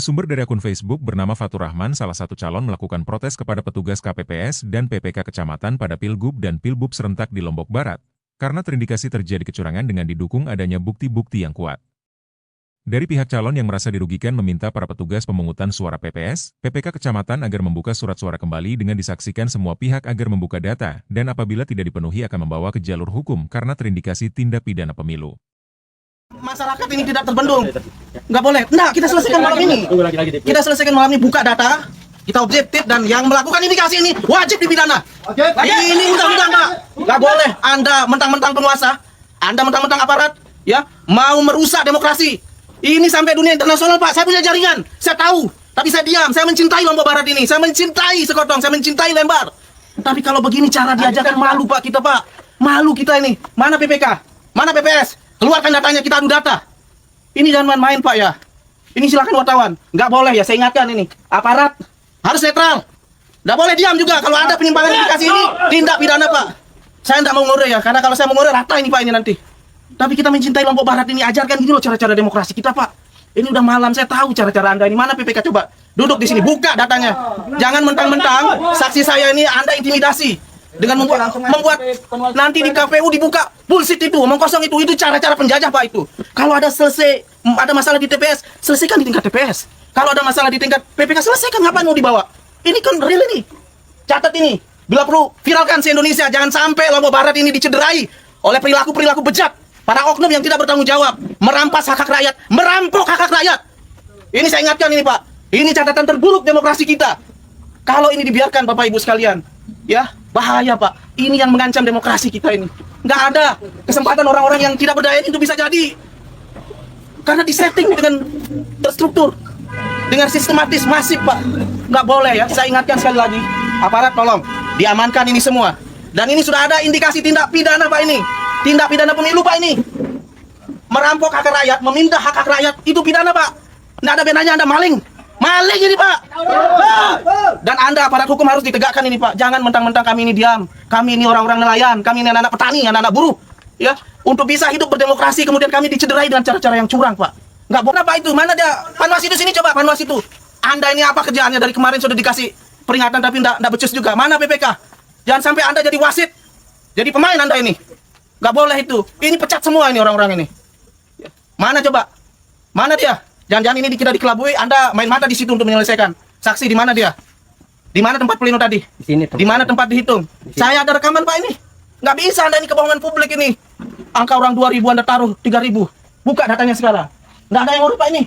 Bersumber dari akun Facebook bernama Fatur Rahman, salah satu calon melakukan protes kepada petugas KPPS dan PPK Kecamatan pada Pilgub dan Pilbub serentak di Lombok Barat, karena terindikasi terjadi kecurangan dengan didukung adanya bukti-bukti yang kuat. Dari pihak calon yang merasa dirugikan meminta para petugas pemungutan suara PPS, PPK Kecamatan agar membuka surat suara kembali dengan disaksikan semua pihak agar membuka data, dan apabila tidak dipenuhi akan membawa ke jalur hukum karena terindikasi tindak pidana pemilu. Masyarakat ini tidak terbendung, nggak boleh. Nah, kita selesaikan malam ini. Kita selesaikan malam ini, buka data, kita objektif, dan yang melakukan indikasi ini wajib dipidana. Ini undang-undang, Pak. Nggak boleh Anda mentang-mentang penguasa, Anda mentang-mentang aparat, ya, mau merusak demokrasi. Ini sampai dunia internasional, Pak. Saya punya jaringan, saya tahu. Tapi saya diam, saya mencintai Lombok Barat ini. Saya mencintai Sekotong, saya mencintai Lembar. Tapi kalau begini cara diajarkan, malu, Pak, kita, Pak. Malu kita ini. Mana PPK? Mana PPS? Keluarkan datanya, kita adu data. Ini jangan main-main, Pak, ya. Ini silakan wartawan. Nggak boleh, ya, saya ingatkan ini. Aparat harus netral. Nggak boleh diam juga. Kalau ada penyimpangan indikasi ini, tindak pidana, Pak. Saya nggak mau ngore, ya. Karena kalau saya mau ngore, rata ini, Pak, ini nanti. Tapi kita mencintai Lombok Barat ini. Ajarkan gini loh cara-cara demokrasi kita, Pak. Ini udah malam, saya tahu cara-cara Anda ini. Mana PPK, coba. Duduk di sini, buka datanya. Jangan mentang-mentang saksi saya ini Anda intimidasi. Dengan membuat nanti di KPU dibuka bullshit itu, omong kosong itu cara-cara penjajah, Pak, itu. Kalau ada masalah di TPS, selesaikan di tingkat TPS. Kalau ada masalah di tingkat PPK, selesaikan. Ngapain mau dibawa? Ini kan real ini. Catat ini. Bila perlu viralkan se-Indonesia, jangan sampai Lombok Barat ini dicederai oleh perilaku-perilaku bejat para oknum yang tidak bertanggung jawab, merampas hak-hak rakyat, merampok hak-hak rakyat. Ini saya ingatkan ini, Pak. Ini catatan terburuk demokrasi kita. Kalau ini dibiarkan, Bapak Ibu sekalian, ya, bahaya, Pak. Ini yang mengancam demokrasi kita ini. Nggak ada kesempatan orang-orang yang tidak berdaya itu bisa jadi. Karena disetting dengan terstruktur, dengan sistematis, masif, Pak. Nggak boleh, ya. Saya ingatkan sekali lagi, aparat tolong diamankan ini semua. Dan ini sudah ada indikasi tindak pidana, Pak, ini. Tindak pidana pemilu, Pak, ini. Merampok hak rakyat, meminta hak rakyat, itu pidana, Pak. Nggak ada bedanya Anda maling. Maling ini, Pak. Dan Anda aparat hukum harus ditegakkan ini, Pak. Jangan mentang-mentang kami ini diam. Kami ini orang-orang nelayan, kami ini anak-anak petani, anak-anak buruh, ya. Untuk bisa hidup berdemokrasi, kemudian kami dicederai dengan cara-cara yang curang, Pak. Nggak boleh, Pak, itu. Mana dia? Panwas itu sini, coba Panwas itu. Anda ini apa kerjaannya? Dari kemarin sudah dikasih peringatan tapi nggak becus juga. Mana PPK? Jangan sampai Anda jadi wasit, jadi pemain Anda ini. Nggak boleh itu. Ini pecat semua ini orang-orang ini. Mana coba? Mana dia? Jangan-jangan ini kita dikelabui, Anda main mata di situ untuk menyelesaikan. Saksi di mana dia? Di mana tempat pleno tadi? Di sini. Di mana tempat dihitung? Saya ada rekaman, Pak, ini. Nggak bisa Anda ini kebohongan publik ini. Angka orang 2.000 Anda taruh 3.000. Buka datanya sekarang. Nggak ada yang ngurus, Pak, ini.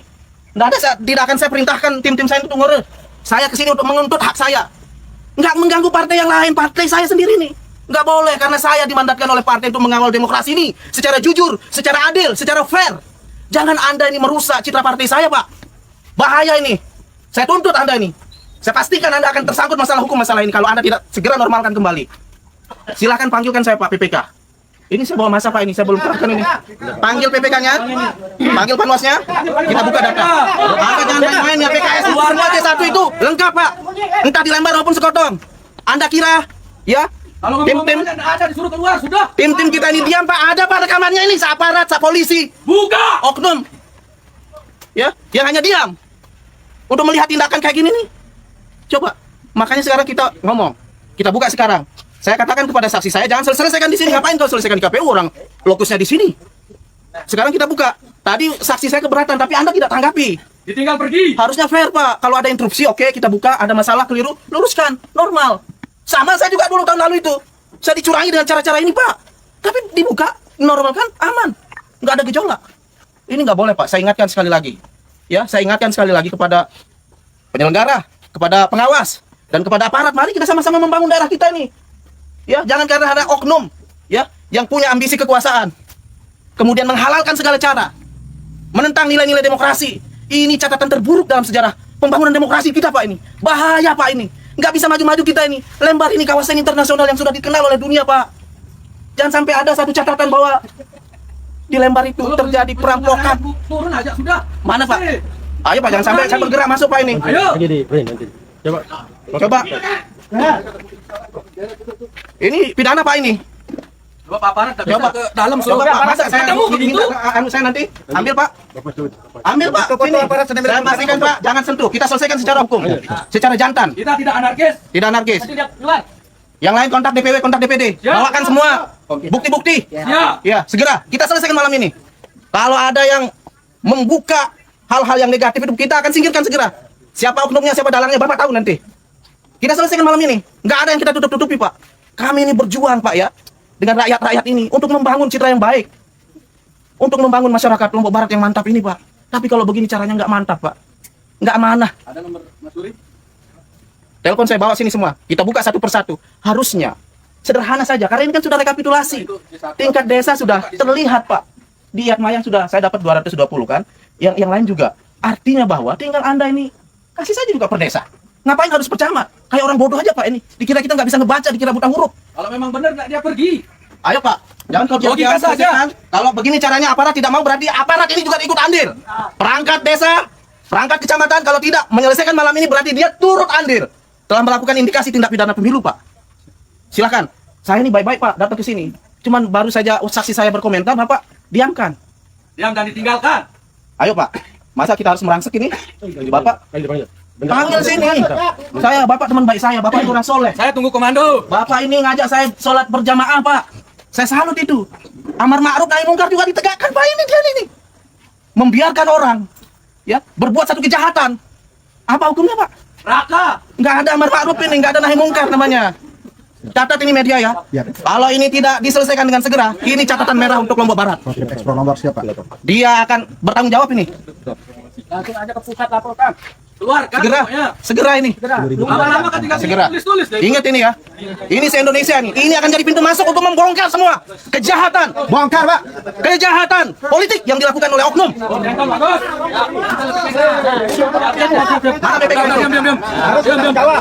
Nggak ada, tidak akan saya perintahkan tim-tim saya untuk ngurus. Saya kesini untuk menuntut hak saya. Nggak mengganggu partai yang lain, partai saya sendiri nih. Nggak boleh, karena saya dimandatkan oleh partai untuk mengawal demokrasi ini secara jujur, secara adil, secara fair. Jangan Anda ini merusak citra partai saya, Pak. Bahaya ini. Saya tuntut Anda ini. Saya pastikan Anda akan tersangkut masalah hukum masalah ini kalau Anda tidak segera normalkan kembali. Silahkan panggilkan saya, Pak, PPK. Ini saya bawa masa, Pak, ini. Saya belum terangkan ini. Panggil PPK-nya. Panggil Panwasnya. Kita buka data. Anda jangan main-main ya, PKS. Semua C1 itu lengkap, Pak. Entah di Lembar maupun Sekotong. Anda kira, ya, tim-tim ada disuruh keluar sudah. Tim-tim kita ini diam, Pak. Ada, Pak, rekamannya ini. Aparat, polisi. Buka. Oknum. Ya, yang hanya diam. Untuk melihat tindakan kayak gini nih. Coba. Makanya sekarang kita ngomong. Kita buka sekarang. Saya katakan kepada saksi saya, jangan selesaikan di sini. Ngapain kau selesaikan di KPU? Orang lokusnya di sini. Sekarang kita buka. Tadi saksi saya keberatan, tapi Anda tidak tanggapi. Ditinggal pergi. Harusnya fair, Pak. Kalau ada interupsi, oke, kita buka. Ada masalah keliru, luruskan. Normal. Sama saya juga dulu tahun lalu itu. Saya dicurangi dengan cara-cara ini, Pak. Tapi dibuka, normal kan, aman. Nggak ada gejolak. Ini nggak boleh, Pak. Saya ingatkan sekali lagi. Ya, saya ingatkan sekali lagi kepada penyelenggara, kepada pengawas, dan kepada aparat. Mari kita sama-sama membangun daerah kita ini. Ya, jangan karena ada oknum, ya, yang punya ambisi kekuasaan, kemudian menghalalkan segala cara, menentang nilai-nilai demokrasi. Ini catatan terburuk dalam sejarah pembangunan demokrasi kita, Pak, ini. Bahaya, Pak, ini. Nggak bisa maju-maju kita ini. Lembar ini kawasan internasional yang sudah dikenal oleh dunia, Pak. Jangan sampai ada satu catatan bahwa di Lembar itu terjadi perampokan. Turun aja sudah. Mana, Pak? Ayo, Pak, jangan sampai saya bergerak masuk, Pak, ini. Ayo. Coba. Ini pidana, Pak, ini. Coba Pak Aparat tak bisa Coba. ke dalam Coba suruh Pak, masa saya kamu begitu? minta saya nanti ambil Pak. Ambil Pak. Sini. Saya pastikan Pak, jangan sentuh. Kita selesaikan secara hukum, secara jantan, Kita tidak anarkis. tidak anarkis. Kita tidak keluar. Yang lain kontak DPW, kontak DPD. Ya. Bawakan semua bukti-bukti. Ya. Ya, segera kita selesaikan malam ini. Kalau ada yang membuka hal-hal yang negatif itu kita akan singkirkan segera. Siapa oknumnya, siapa dalangnya, Bapak tahu nanti. Kita selesaikan malam ini. Nggak ada yang kita tutup-tutupi, Pak. Kami ini berjuang, Pak, ya, dengan rakyat-rakyat ini untuk membangun citra yang baik, untuk membangun masyarakat Lombok Barat yang mantap ini, Pak. Tapi kalau begini caranya nggak mantap, Pak. Nggak amanah. Ada nomor Mas Suri? Telepon saya bawa sini semua. Kita buka satu persatu. Harusnya sederhana saja, karena ini kan sudah rekapitulasi. Tingkat desa sudah terlihat, Pak. Di Yatmayang sudah saya dapat 220 kan. Yang lain juga. Artinya bahwa tinggal Anda ini kasih saja juga per desa. Ngapain harus percamat? Kayak orang bodoh aja, Pak, ini. Dikira kita nggak bisa ngebaca, dikira buta huruf. Kalau memang benar nggak dia pergi. Ayo, Pak. Jangan kau Logika diam-diam saja. selesaikan. Kalau begini caranya aparat tidak mau, berarti aparat ini juga ikut andil. Perangkat desa, perangkat kecamatan kalau tidak menyelesaikan malam ini berarti dia turut andil telah melakukan indikasi tindak pidana pemilu, Pak. Silakan. Saya ini baik-baik, Pak, datang ke sini. Cuman baru saja saksi saya berkomentar, Bapak diamkan. Diam dan ditinggalkan. Ayo, Pak. Masa kita harus merangsek ini? Bapak, panggil sini. Saya, Bapak teman baik saya. Bapak itu orang soleh. Saya tunggu komando. Bapak ini ngajak saya sholat berjamaah, Pak. Saya salut itu. Amar ma'ruf nahi mungkar juga ditegakkan, Pak. Ini dia ini. Membiarkan orang ya berbuat satu kejahatan. Apa hukumnya, Pak? Raka. Nggak ada amar ma'ruf ini, nggak ada nahi mungkar namanya. Catat ini media ya. Kalau ini tidak diselesaikan dengan segera, ini catatan merah untuk Lombok Barat. Ekspor nomor siapa? Dia akan bertanggung jawab ini. Langsung aja ke pusat laporkan. Keluarkan Segera, pokoknya. segera ini. Lama-lama kan tinggal Segera. tulis-tulis deh. Ingat ini ya. Ini se-Indonesia nih. Ini akan jadi pintu masuk untuk membongkar semua kejahatan. Bongkar, Pak. Kejahatan politik yang dilakukan oleh oknum. Jangan bagus. Mana BPK itu? Diam. Harus tanggung jawab.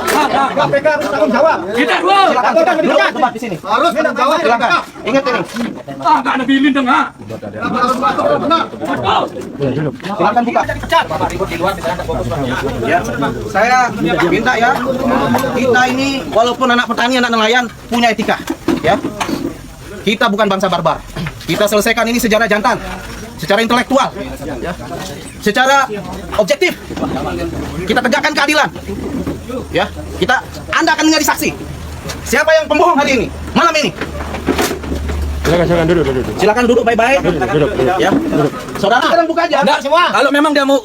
KPK harus tanggung jawab. Kita dulu. Silakan kita duduk tempat di sini. Harus tanggung jawab. Silakan. Ingat ini. Nggak ada bilin dong, ha. Silakan buka. Ya, saya minta ya. Kita ini walaupun anak petani, anak nelayan punya etika, ya. Kita bukan bangsa barbar. Kita selesaikan ini secara jantan, secara intelektual, ya. Secara objektif. Kita tegakkan keadilan. Ya, Anda akan menjadi saksi. Siapa yang pembohong hari ini? Malam ini. Silakan duduk. Silakan duduk baik-baik. Ya. Saudara, sekarang buka aja. Enggak semua. Kalau memang dia mau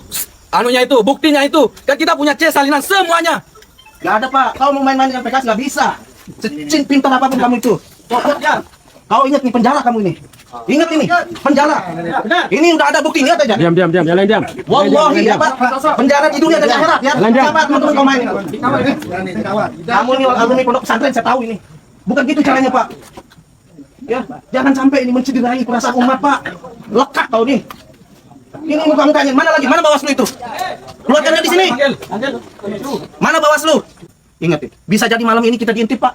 anunya itu, buktinya itu, kan kita punya C salinan semuanya. Nggak ada, Pak. Kau mau main-main dengan PKS nggak bisa. Secin pintar apapun kamu itu. Pokoknya kau ingat nih penjara kamu ini. Ingat ini penjara. Ini udah ada bukti, lihat aja. Diam. Yang lain diam. Wallahi ya, Pak. Penjara di dunia dan di akhirat ya. Siapa teman-teman kau main? Kamu ini alumni pondok pesantren, saya tahu ini. Bukan gitu caranya, Pak. Ya, jangan sampai ini mencederai perasaan umat, Pak. Lekat kau nih. Ini muka-mukanya. Mana lagi? Mana Bawaslu itu? Keluarkan dia di sini. Mana Bawaslu? Ingat ya, bisa jadi malam ini kita diintip, Pak.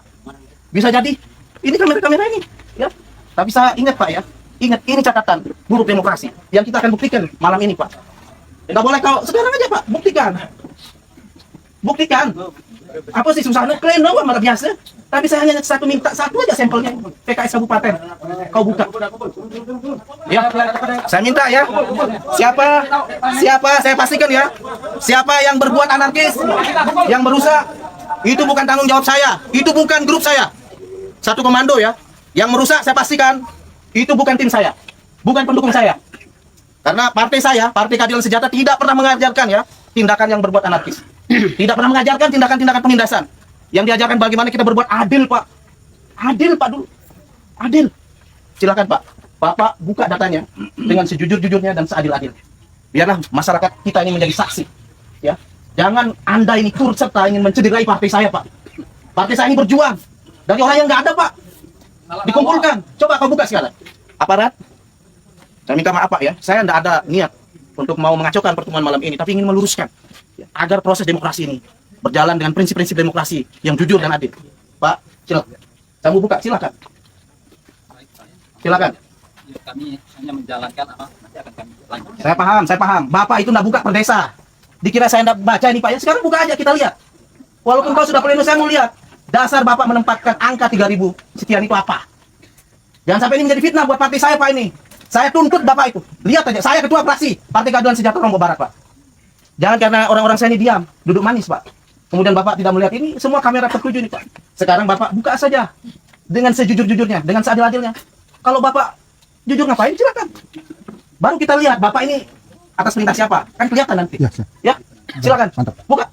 Bisa jadi. Ini kamera-kamera ini, ya. Tapi saya ingat, Pak, ya. Ingat, ini catatan buruk demokrasi yang kita akan buktikan malam ini, Pak. Nggak boleh kau sekarang aja, Pak. Buktikan. Buktikan. Apa sih susah? Klaim doang malah biasa. Tapi saya hanya minta satu aja sampelnya. PKS Kabupaten. Kau buka. Ya, saya minta ya. Siapa saya pastikan ya. Siapa yang berbuat anarkis, yang merusak, itu bukan tanggung jawab saya. Itu bukan grup saya. Satu komando ya. Yang merusak saya pastikan itu bukan tim saya. Bukan pendukung saya. Karena partai saya, Partai Keadilan Sejahtera tidak pernah mengajarkan ya tindakan yang berbuat anarkis. Tidak pernah mengajarkan tindakan-tindakan penindasan. Yang diajarkan bagaimana kita berbuat adil, Pak. Adil, Pak, dulu. Adil. Silakan, Pak. Bapak buka datanya dengan sejujur-jujurnya dan seadil-adilnya. Biarlah masyarakat kita ini menjadi saksi. Ya. Jangan Anda ini turut serta ingin mencederai partai saya, Pak. Partai saya ini berjuang. Dari orang yang nggak ada, Pak. Dikumpulkan. Coba kau buka sekarang. Aparat. Saya minta maaf, Pak, ya. Saya nggak ada niat untuk mau mengacaukan pertemuan malam ini, tapi ingin meluruskan. Ya, agar proses demokrasi ini berjalan dengan prinsip-prinsip demokrasi yang jujur dan adil. Pak, silakan. Kamu buka, silakan. Silakan. Kami hanya menjalankan apa nanti akan kami lanjut. Saya paham. Bapak itu nggak buka per desa. Dikira saya nggak baca ini, Pak, ya. Sekarang buka aja, kita lihat. Walaupun kau sudah pleno, saya mau lihat. Dasar Bapak menempatkan angka 3.000 sekian itu apa? Jangan sampai ini menjadi fitnah buat partai saya Pak ini. Saya tuntut Bapak itu. Lihat aja, saya ketua fraksi Partai Keadilan Sejahtera Lombok Barat Pak. Jangan karena orang-orang saya ini diam, duduk manis Pak. Kemudian Bapak tidak melihat ini, semua kamera tertuju nih Pak. Sekarang Bapak buka saja dengan sejujur-jujurnya, dengan seadil-adilnya. Kalau Bapak jujur ngapain, silakan. Baru kita lihat Bapak ini atas perintah siapa, kan kelihatan nanti. Ya, silakan. Mantap. Buka.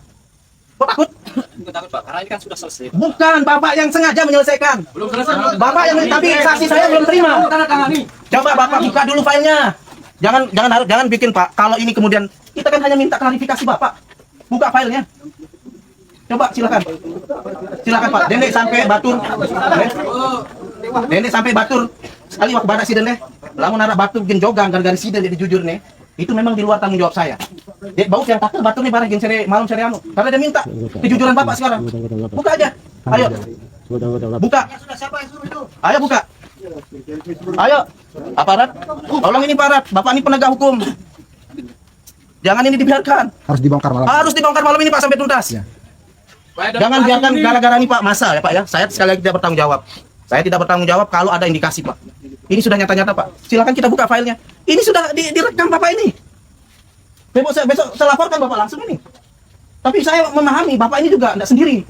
Kok takut? Bukan takut Pak, karena ini kan sudah selesai. Bukan Bapak yang sengaja menyelesaikan. Belum selesai. Bapak yang tapi saksi saya belum terima. Tanda tangani. Coba Bapak buka dulu filenya. Jangan bikin Pak. Kalau ini kemudian kita kan hanya minta klarifikasi Bapak. Buka filenya. Coba silakan. Silakan Pak. Dendek sampai Batur. Dendek sampai Batur. Sekali waktu badak si Dendek. Lamun ada Batur bikin jogang gara-gara si Dendek jujur nih. Itu memang di luar tanggung jawab saya. Dek bau yang takut Batur nih barang gin sere malam sere anu. Karena dia minta kejujuran Bapak sekarang. Buka aja. Ayo. Buka. Ayo buka. Ayo, aparat, tolong ini aparat, Bapak ini penegak hukum. Jangan ini dibiarkan. Harus dibongkar malam. Harus dibongkar malam ini Pak sampai tuntas. Jangan biarkan gara-gara ini Pak masa ya Pak ya. Saya sekali lagi tidak bertanggung jawab. Saya tidak bertanggung jawab kalau ada indikasi Pak. Ini sudah nyata-nyata Pak. Silakan kita buka filenya. Ini sudah direkam Bapak ini. Besok saya laporkan Bapak langsung ini. Tapi saya memahami Bapak ini juga tidak sendiri.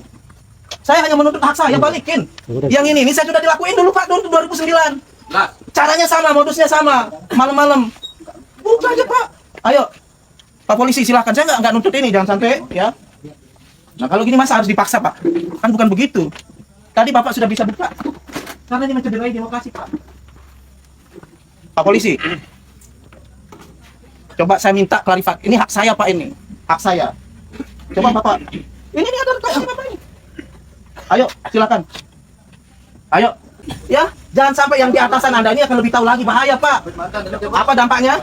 Saya hanya menuntut hak saya, balikin. Yang ini saya sudah dilakuin dulu Pak, dulu 2009. Nah, Caranya sama, modusnya sama. Malam-malam. Buka aja Pak. Ayo. Pak polisi silahkan. Saya nggak nuntut ini, jangan sampai ya. Nah kalau gini masa harus dipaksa Pak? Kan bukan begitu. Tadi Bapak sudah bisa buka. Karena ini mencederai demokrasi Pak. Pak polisi. Coba saya minta klarifikasi. Ini hak saya Pak ini. Hak saya. Coba Bapak. Ini ada rekomendasi Bapak ini. Ayo, silakan. Ayo. Ya, jangan sampai yang di atasan Anda ini akan lebih tahu lagi, bahaya, Pak. Apa dampaknya?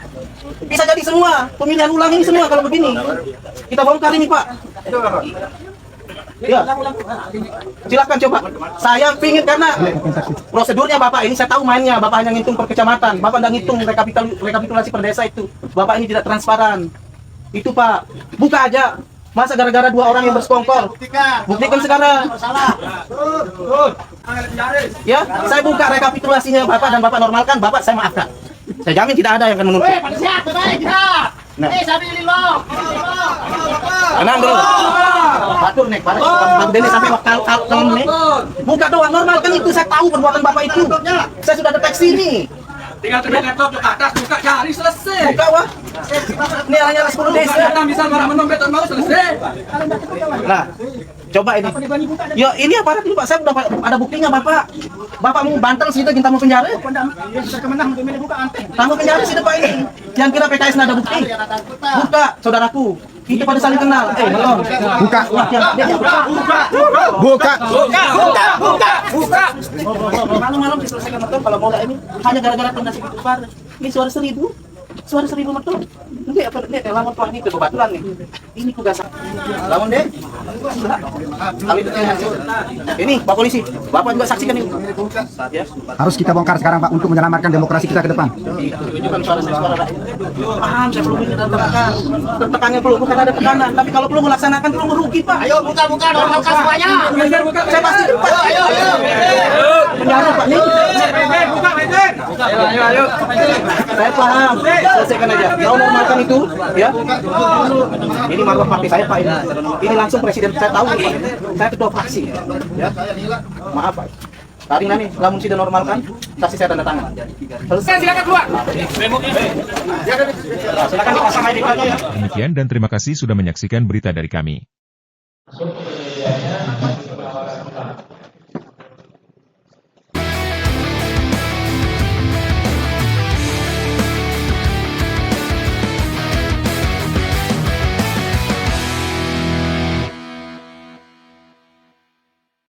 Bisa jadi semua pemilihan ulang ini semua kalau begini. Kita bongkar ini, Pak. Ya. Silakan coba. Saya pingin karena prosedurnya Bapak ini saya tahu mainnya. Bapak hanya ngitung per kecamatan. Bapak tidak ngitung rekapitulasi per desa itu. Bapak ini tidak transparan. Itu, Pak. Buka aja. Masa gara-gara dua orang yang bersekongkol? Buktikan sekarang. Ya, saya buka rekapitulasinya Bapak dan Bapak normalkan, Bapak saya maafkan. Saya jamin tidak ada yang akan menuntut. Nah. Tenang dulu. Batur nek, Bang Deni sampai waktu nih. Buka doang, normalkan itu, saya tahu perbuatan Bapak itu. Saya sudah deteksi ini. tinggal tekan laptop ke atas, buka jari selesai. Buka wah. Ini hanya 10 desa. Kita bisa marah menombe mau selesai. Nah, coba ini. Yo, ini aparat ini Pak, saya udah ada buktinya Bapak. Bapak mau banteng situ kita mau penjara. Tamu penjara situ Pak ini. Yang kira PKS nggak ada bukti. Buka, saudaraku. Itu pada saling kenal. Belum. Buka. Buka. Malam-malam diselesaikan betul kalau mau ini hanya gara-gara donasi itu Pak. Ini suara 1000. Suara 1000 betul. Nanti apa nih lamun Pak ini kebetulan nih. Ini tugas. Lamun deh. Ini Pak polisi, Bapak juga saksikan ini. Harus kita bongkar sekarang Pak untuk menyelamatkan demokrasi kita ke depan. Tunjukkan suara rakyat. Paham, saya perlu menyatakan. Tertekannya perlu, bukan ada tekanan. Tapi kalau perlu melaksanakan perlu merugi Pak. Ayo buka, normalkan semuanya. Saya pasti cepat. Ayo. Penjara Pak nih. Ayo. Saya paham. Selesaikan aja. Mau normalkan itu, ya. Ini marwah partai saya Pak ini. Ini langsung presiden saya tahu Pak. Saya ketua fraksi. Ya. Maaf Pak. Tadi nanti lamun sudah normalkan, saksi saya tanda tangan. Selesai, silakan keluar. Silakan dipasang ID Demikian dan terima kasih sudah menyaksikan berita dari kami.